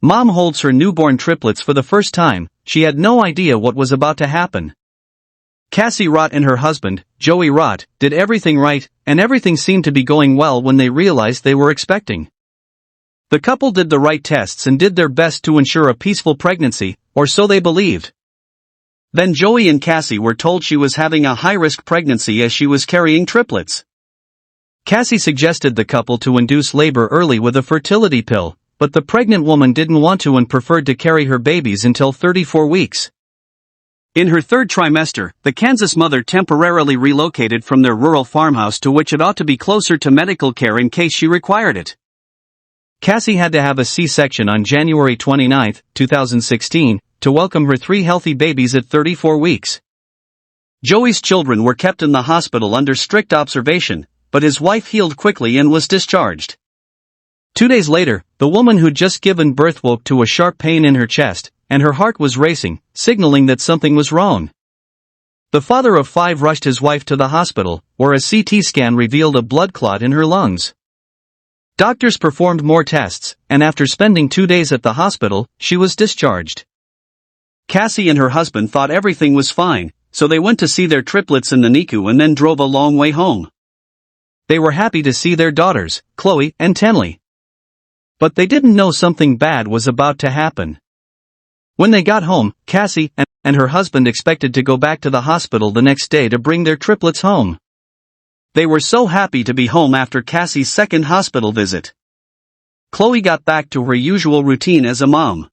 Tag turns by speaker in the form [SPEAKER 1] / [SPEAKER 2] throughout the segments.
[SPEAKER 1] Mom holds her newborn triplets for the first time. She had no idea what was about to happen. Cassie Rott and her husband, Joey Rott, did everything right, and everything seemed to be going well when they realized they were expecting. The couple did the right tests and did their best to ensure a peaceful pregnancy, or so they believed. Then Joey and Cassie were told she was having a high-risk pregnancy as she was carrying triplets. Cassie suggested the couple to induce labor early with a fertility pill, but the pregnant woman didn't want to and preferred to carry her babies until 34 weeks. In her third trimester, the Kansas mother temporarily relocated from their rural farmhouse to which it ought to be closer to medical care in case she required it. Cassie had to have a C-section on January 29, 2016, to welcome her 3 healthy babies at 34 weeks. Joey's children were kept in the hospital under strict observation, but his wife healed quickly and was discharged. 2 days later, the woman who'd just given birth woke to a sharp pain in her chest, and her heart was racing, signaling that something was wrong. The father of 5 rushed his wife to the hospital, where a CT scan revealed a blood clot in her lungs. Doctors performed more tests, and after spending 2 days at the hospital, she was discharged. Cassie and her husband thought everything was fine, so they went to see their triplets in the NICU and then drove a long way home. They were happy to see their daughters, Chloe and Tenley. But they didn't know something bad was about to happen. When they got home, Cassie and her husband expected to go back to the hospital the next day to bring their triplets home. They were so happy to be home after Cassie's second hospital visit. Chloe got back to her usual routine as a mom.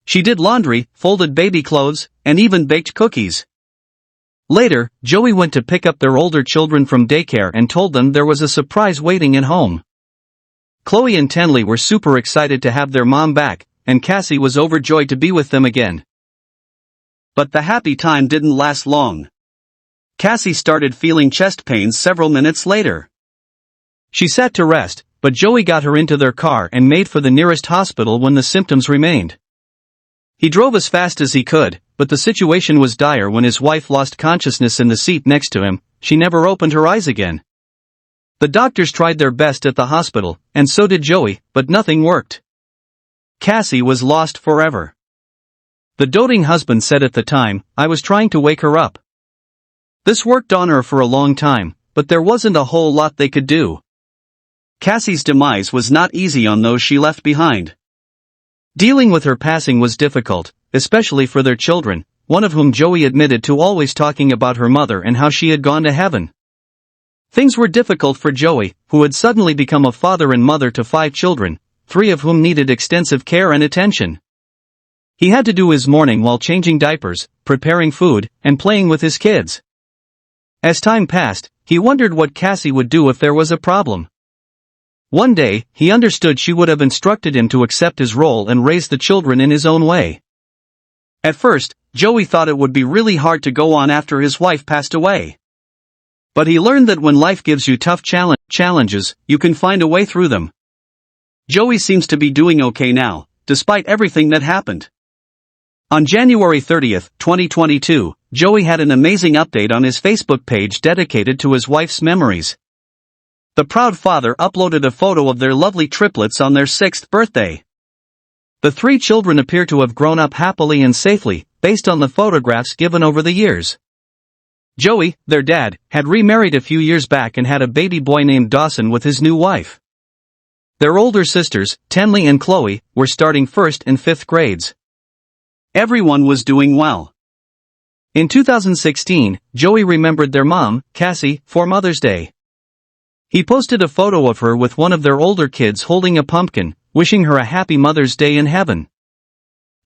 [SPEAKER 1] She did laundry, folded baby clothes, and even baked cookies. Later, Joey went to pick up their older children from daycare and told them there was a surprise waiting at home. Chloe and Tenley were super excited to have their mom back, and Cassie was overjoyed to be with them again. But the happy time didn't last long. Cassie started feeling chest pains several minutes later. She sat to rest, but Joey got her into their car and made for the nearest hospital when the symptoms remained. He drove as fast as he could, but the situation was dire when his wife lost consciousness in the seat next to him. She never opened her eyes again. The doctors tried their best at the hospital, and so did Joey, but nothing worked. Cassie was lost forever. The doting husband said at the time, "I was trying to wake her up." This worked on her for a long time, but there wasn't a whole lot they could do. Cassie's demise was not easy on those she left behind. Dealing with her passing was difficult, especially for their children, one of whom Joey admitted to always talking about her mother and how she had gone to heaven. Things were difficult for Joey, who had suddenly become a father and mother to 5 children, 3 of whom needed extensive care and attention. He had to do his morning while changing diapers, preparing food, and playing with his kids. As time passed, he wondered what Cassie would do if there was a problem. One day, he understood she would have instructed him to accept his role and raise the children in his own way. At first, Joey thought it would be really hard to go on after his wife passed away. But he learned that when life gives you tough challenges, you can find a way through them. Joey seems to be doing okay now, despite everything that happened. On January 30, 2022, Joey had an amazing update on his Facebook page dedicated to his wife's memories. The proud father uploaded a photo of their lovely triplets on their 6th birthday. The 3 children appear to have grown up happily and safely, based on the photographs given over the years. Joey, their dad, had remarried a few years back and had a baby boy named Dawson with his new wife. Their older sisters, Tenley and Chloe, were starting 1st and 5th grades. Everyone was doing well. In 2016, Joey remembered their mom, Cassie, for Mother's Day. He posted a photo of her with one of their older kids holding a pumpkin, wishing her a happy Mother's Day in heaven.